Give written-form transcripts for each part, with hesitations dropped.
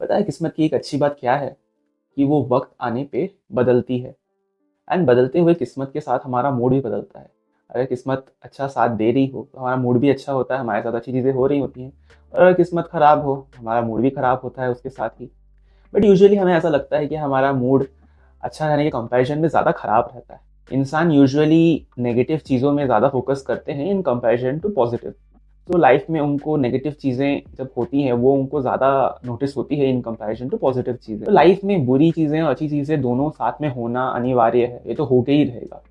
पता है किस्मत की एक अच्छी बात क्या है कि वो वक्त आने पे बदलती है। एंड बदलते हुए किस्मत के साथ हमारा मूड भी बदलता है। अगर किस्मत अच्छा साथ दे रही हो तो हमारा मूड भी अच्छा होता है, हमारे साथ अच्छी चीज़ें हो रही होती हैं। और अगर किस्मत ख़राब हो हमारा मूड भी ख़राब होता है उसके साथ ही। बट यूजुअली हमें ऐसा लगता है कि हमारा मूड अच्छा रहने के कंपैरिजन में ज़्यादा ख़राब रहता है। इंसान यूजुअली नेगेटिव चीज़ों में ज़्यादा फोकस करते हैं इन कंपैरिजन टू पॉजिटिव। तो लाइफ में उनको नेगेटिव चीज़ें जब होती हैं वो उनको ज़्यादा नोटिस होती है इन कंपैरिजन टू पॉजिटिव चीज़ें। तो लाइफ में बुरी चीज़ें और अच्छी चीज़ें दोनों साथ में होना अनिवार्य है, ये तो होके ही रहेगा।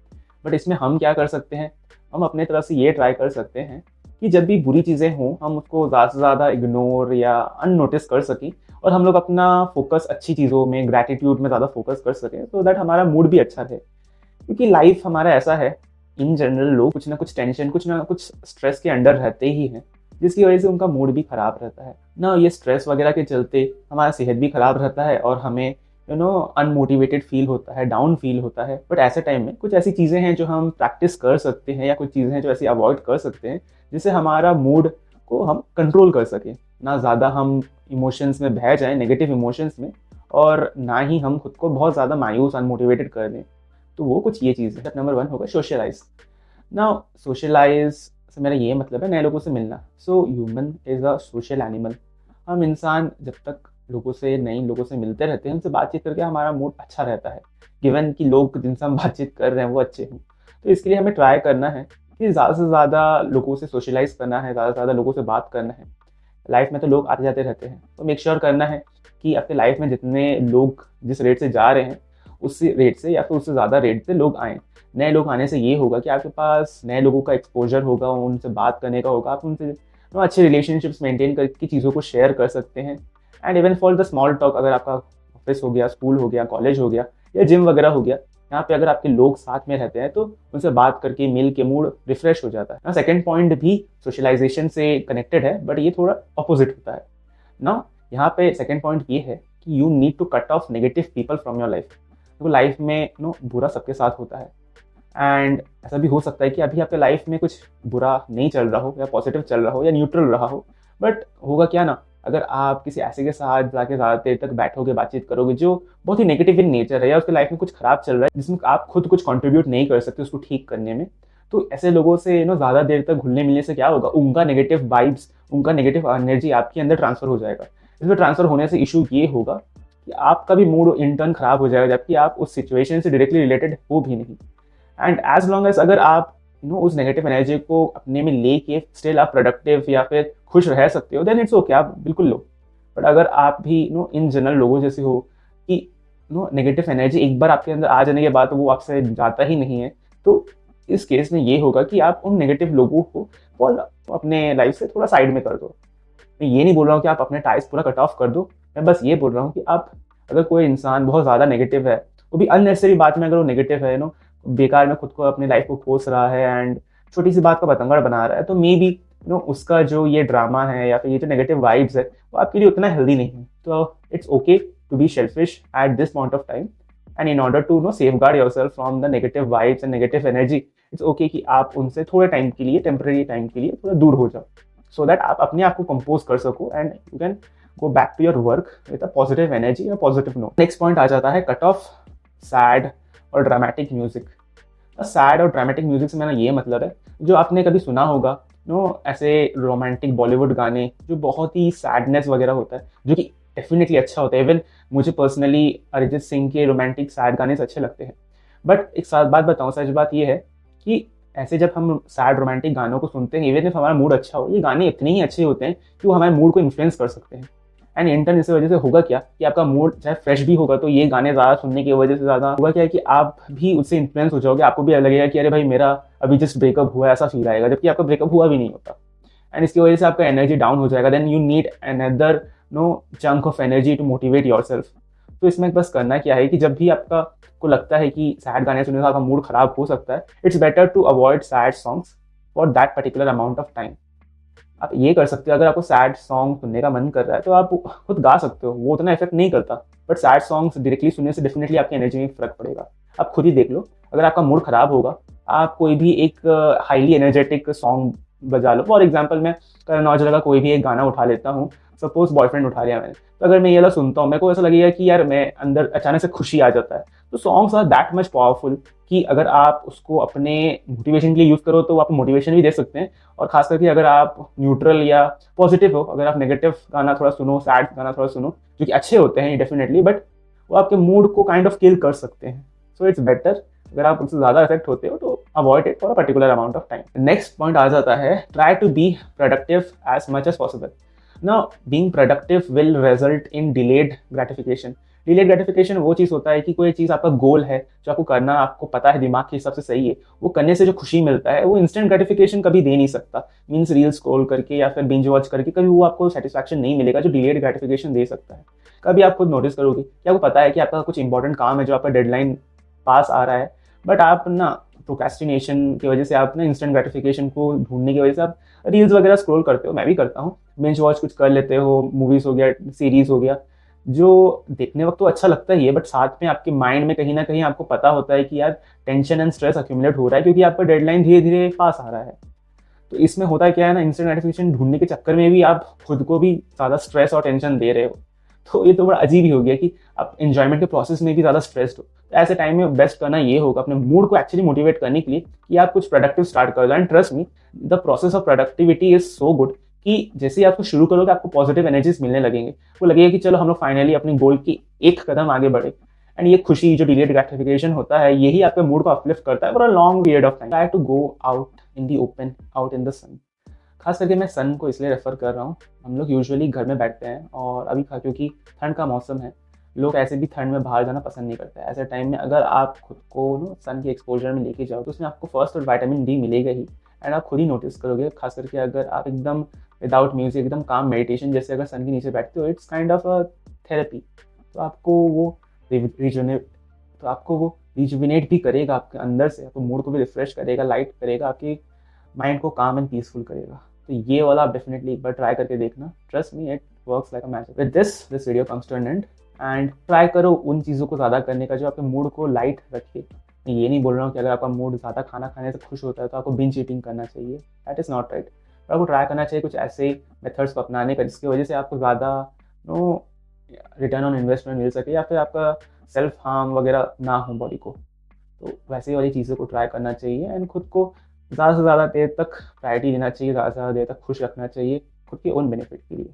बट इसमें हम क्या कर सकते हैं, हम अपने तरफ से ये ट्राई कर सकते हैं कि जब भी बुरी चीज़ें हों हम उसको ज़्यादा से ज़्यादा इग्नोर या अननोटिस कर सकें और हम लोग अपना फोकस अच्छी चीज़ों में, ग्रैटिट्यूड में ज़्यादा फोकस कर सकें, सो दैट हमारा मूड भी अच्छा रहे। क्योंकि लाइफ हमारा ऐसा है, इन जनरल लोग कुछ ना कुछ टेंशन, कुछ ना कुछ स्ट्रेस के अंडर रहते ही हैं, जिसकी वजह से उनका मूड भी ख़राब रहता है ना। ये स्ट्रेस वगैरह के चलते हमारा सेहत भी ख़राब रहता है और हमें अनमोटिवेटेड फील होता है, डाउन फील होता है। बट ऐसे टाइम में कुछ ऐसी चीज़ें हैं जो हम प्रैक्टिस कर सकते हैं या कुछ चीज़ें हैं जो ऐसी अवॉइड कर सकते हैं जिससे हमारा मूड को हम कंट्रोल कर सकें। ना ज़्यादा हम इमोशंस में बह जाएं, नेगेटिव इमोशंस में, और ना ही हम खुद को बहुत ज़्यादा मायूस, अनमोटिवेटेड कर दें। तो वो कुछ ये चीज़ है। स्टेप नंबर 1 होगा सोशलाइज। ना सोशलाइज से मेरा ये मतलब है नए लोगों से मिलना। So human is a social animal. हम इंसान जब तक लोगों से, नए लोगों से मिलते रहते हैं, उनसे बातचीत करके हमारा मूड अच्छा रहता है, गिवन कि लोग जिनसे हम बातचीत कर रहे हैं वो अच्छे हों। तो इसके लिए हमें ट्राई करना है कि ज़्यादा से ज़्यादा लोगों से सोशलाइज करना है, ज़्यादा से ज़्यादा लोगों से बात करना है। लाइफ में तो लोग आते जाते रहते हैं, तो मेक श्योर करना है कि आपके लाइफ में जितने लोग जिस रेट से जा रहे हैं उसी रेट से या फिर उससे ज़्यादा रेट से लोग आएँ। नए लोग आने से ये होगा कि आपके पास नए लोगों का एक्सपोजर होगा, उनसे बात करने का होगा, आप उनसे अच्छे रिलेशनशिप्स मेंटेन करके चीज़ों को शेयर कर सकते हैं। And even for the small talk, अगर आपका ऑफिस हो गया, स्कूल हो गया, कॉलेज हो गया या जिम वगैरह हो गया, यहाँ पे अगर आपके लोग साथ में रहते हैं तो उनसे बात करके, मिल के मूड रिफ्रेश हो जाता है ना। सेकेंड पॉइंट भी सोशलाइजेशन से कनेक्टेड है बट ये थोड़ा अपोजिट होता है ना। यहाँ पे सेकेंड पॉइंट ये है कि you need to cut off negative people from your life. तो लाइफ में बुरा सबके साथ होता है, एंड ऐसा भी हो सकता है कि अभी आपके लाइफ में कुछ बुरा नहीं चल रहा हो या पॉजिटिव चल रहा हो या न्यूट्रल रहा हो। बट होगा क्या ना, अगर आप किसी ऐसे के साथ जाके ज़्यादा देर तक बैठोगे, बातचीत करोगे जो बहुत ही नेगेटिव इन नेचर है या उसके लाइफ में कुछ खराब चल रहा है जिसमें आप खुद कुछ कंट्रीब्यूट नहीं कर सकते उसको ठीक करने में, तो ऐसे लोगों से ज़्यादा देर तक घुलने मिलने से क्या होगा, उनका नेगेटिव वाइब्स, उनका नेगेटिव एनर्जी आपके अंदर ट्रांसफर हो जाएगा। इसमें ट्रांसफर होने से इशू ये होगा कि आपका भी मूड इंटर्न खराब हो जाएगा, जबकि आप उस सिचुएशन से डायरेक्टली रिलेटेड हो भी नहीं। एंड एज लॉन्ग एज अगर आप उस नेगेटिव एनर्जी को अपने में लेके स्टिल आप प्रोडक्टिव या फिर खुश रह सकते हो, देन इट्स ओके, आप बिल्कुल लो। बट अगर आप भी इन जनरल लोगों जैसे हो कि नेगेटिव एनर्जी एक बार आपके अंदर आ जाने के बाद वो आपसे जाता ही नहीं है, तो इस केस में ये होगा कि आप उन नेगेटिव लोगों को अपने लाइफ से थोड़ा साइड में कर दो। मैं ये नहीं बोल रहा हूँ कि आप अपने टाइज पूरा कट ऑफ कर दो, मैं बस ये बोल रहा हूँ कि आप, अगर कोई इंसान बहुत ज़्यादा नेगेटिव है, वो भी अननेसेसरी बात में अगर वो नेगेटिव है, बेकार में खुद को, अपनी लाइफ को कोस रहा है एंड छोटी सी बात का पतंगड़ बना रहा है, तो मे बी उसका जो ये ड्रामा है या फिर ये जो नेगेटिव वाइब्स है वो आपके लिए उतना हेल्दी नहीं है। तो it's okay to be selfish at this point of time, and in order to safeguard yourself from the negative vibes and negative energy, it's okay कि आप उनसे थोड़े टाइम के लिए, टेम्पररी टाइम के लिए थोड़ा दूर हो जाओ, सो दैट आप अपने आप को कंपोज कर सको and you can go back to your work with a positive energy और पॉजिटिव नोट। नेक्स्ट पॉइंट आ जाता है कट ऑफ सैड और ड्रामेटिक म्यूजिक। सैड और ड्रामेटिक म्यूजिक से मेरा ये मतलब है, जो आपने कभी सुना होगा ऐसे रोमांटिक बॉलीवुड गाने जो बहुत ही सैडनेस वगैरह होता है, जो कि डेफिनेटली अच्छा होता है। इवन मुझे पर्सनली अरिजीत सिंह के रोमांटिक सैड गाने अच्छे लगते हैं। बट एक साथ बात बताऊँ, सच बात ये है कि ऐसे जब हम सैड रोमांटिक गानों को सुनते हैं, इवन इफ हमारा मूड अच्छा हो, ये गाने इतने ही अच्छे होते हैं कि वो हमारे मूड को इन्फ्लुएंस कर सकते हैं। एंड इंटर्न इस वजह से होगा क्या कि आपका मूड चाहे फ्रेश भी होगा, तो ये गाने ज़्यादा सुनने की वजह से ज़्यादा होगा क्या कि आप भी उससे इन्फ्लुएंस हो जाओगे, आपको भी लगेगा कि अरे भाई मेरा अभी जस्ट ब्रेकअप हुआ, ऐसा फील आएगा, जबकि आपका ब्रेकअप हुआ भी नहीं होता। एंड इसकी वजह से आपका एनर्जी डाउन हो जाएगा, then you need another chunk of energy to motivate yourself. तो इसमें बस करना क्या है कि जब भी आपका को लगता है कि सैड गाने सुनने से आपका मूड खराब हो सकता है, it's better to avoid sad songs for that particular amount of time. आप ये कर सकते हो, अगर आपको सैड सॉन्ग सुनने का मन कर रहा है तो आप खुद गा सकते हो, वो उतना इफेक्ट नहीं करता। बट सैड सॉन्ग्स डायरेक्टली सुनने से डेफिनेटली आपकी एनर्जी में फर्क पड़ेगा। आप खुद ही देख लो, अगर आपका मूड खराब होगा, आप कोई भी एक हाईली एनर्जेटिक सॉन्ग बजा लो। फॉर एग्जाम्पल मैं करण औजला का कोई भी एक गाना उठा लेता हूँ, सपोज बॉयफ्रेंड उठा लिया मैंने, तो अगर मैं ये वाला सुनता हूँ, मेरे को ऐसा लगेगा कि यार मैं अंदर अचानक से खुशी आ जाता है। तो songs are that much powerful कि अगर आप उसको अपने मोटिवेशन के लिए यूज़ करो तो आप मोटिवेशन भी दे सकते हैं। और खास करके अगर आप न्यूट्रल या पॉजिटिव हो, अगर आप नेगेटिव गाना थोड़ा सुनो, सैड गाना थोड़ा सुनो, जो कि अच्छे होते हैं डेफिनेटली, बट वो आपके मूड को काइंड ऑफ किल कर सकते हैं। सो इट्स बेटर, अगर आप उनसे ज़्यादा इफेक्ट होते हो तो avoid it for a particular amount of time. Next point आ जाता है, try to be productive as much as possible. Now, being productive will result in delayed gratification. Delayed gratification वो चीज़ होता है कि कोई चीज़ आपका गोल है जो आपको करना, आपको पता है दिमाग के हिसाब से सही है, वो करने से जो खुशी मिलता है वो इंस्टेंट ग्रेटिफिकेशन कभी दे नहीं सकता। मीन्स रील स्क्रॉल करके या फिर बिंज वॉच करके कभी वो आपको सेटिस्फैक्शन नहीं मिलेगा जो डिलेड ग्रेटिफिकेशन दे सकता है। कभी आप खुद नोटिस करोगे कि आपको पता है कि आपका कुछ इंपॉर्टेंट काम है जो आपका डेडलाइन पास आ रहा है, बट आप ना प्रोक्रेस्टिनेशन की वजह से, आप ना इंस्टेंट ग्रेटिफिकेशन को ढूंढने की वजह से आप रील्स वगैरह स्क्रॉल करते हो, मैं भी करता हूँ, बिंज वॉच कुछ कर लेते हो, मूवीज़ हो गया, सीरीज़ हो गया, जो देखने वक्त तो अच्छा लगता ही है, बट साथ में आपके माइंड में कहीं ना कहीं आपको पता होता है कि यार टेंशन एंड स्ट्रेस अक्यूमुलेट हो रहा है क्योंकि आपका डेडलाइन धीरे धीरे पास आ रहा है। तो इसमें होता है क्या है ना, इंस्टेंट ग्रेटिफिकेशन ढूंढने के चक्कर में भी आप खुद को भी ज़्यादा स्ट्रेस और टेंशन दे रहे हो। तो ये तो बड़ा अजीब ही हो गया कि आप एंजॉयमेंट के प्रोसेस में भी ज़्यादा स्ट्रेस्ड हो। तो ऐसे टाइम में बेस्ट करना ये होगा अपने मूड को एक्चुअली मोटिवेट करने के लिए कि आप कुछ प्रोडक्टिव स्टार्ट कर दो। And trust me, the process of productivity is so good कि जैसे ही आपको शुरू करोगे आपको पॉजिटिव एनर्जीज मिलने लगेंगे। वो लगेगा कि चलो हम लोग फाइनली अपने गोल की एक कदम आगे बढ़े। एंड ये खुशी, जो डिलेड ग्रेटिफिकेशन होता है, यही आपके मूड को अपलिफ्ट करता है for a long period of time. Try to go out in the open, out in the sun. खास करके मैं सन को इसलिए रेफर कर रहा हूँ, हम लोग यूजुअली घर में बैठते हैं और अभी क्योंकि ठंड का मौसम है, लोग ऐसे भी ठंड में बाहर जाना पसंद नहीं करते। ऐसे टाइम में अगर आप खुद को नो सन के एक्सपोजर में लेके जाओ तो उसमें आपको फर्स्ट और विटामिन डी मिलेगा ही। एंड आप खुद ही नोटिस करोगे, खास करके अगर आप एकदम विदाउट म्यूजिक, एकदम काम मेडिटेशन जैसे अगर सन के नीचे बैठते हो, it's kind of a therapy. तो आपको वो रिजुनेट भी करेगा आपके अंदर से, आपको मूड को भी रिफ्रेश करेगा, लाइट करेगा, आपके माइंड को काम एंड पीसफुल करेगा। तो ये वाला आप डेफिनेटली एक बार ट्राई करके देखना, trust me it works like a magic. With this video comes to an end, and try करो उन चीज़ों को ज़्यादा करने का जो आपके मूड को लाइट रखे। मैं ये नहीं बोल रहा हूँ कि अगर आपका मूड ज़्यादा खाना खाने से खुश होता है तो आपको बिंज ईटिंग करना चाहिए, दैट इज़ नॉट राइट। पर आपको ट्राई करना चाहिए कुछ ऐसे मेथड्स को अपनाने का जिसकी वजह से आपको ज़्यादा रिटर्न ऑन इन्वेस्टमेंट मिल सके या फिर आपका सेल्फ हार्म वगैरह ना हो बॉडी को। तो वैसे वाली चीज़ों को ट्राई करना चाहिए एंड खुद को ज़्यादा से ज़्यादा देर तक प्रायोरिटी देना चाहिए, ज़्यादा से ज़्यादा देर तक खुश रखना चाहिए खुद के ओन बेनिफिट के लिए।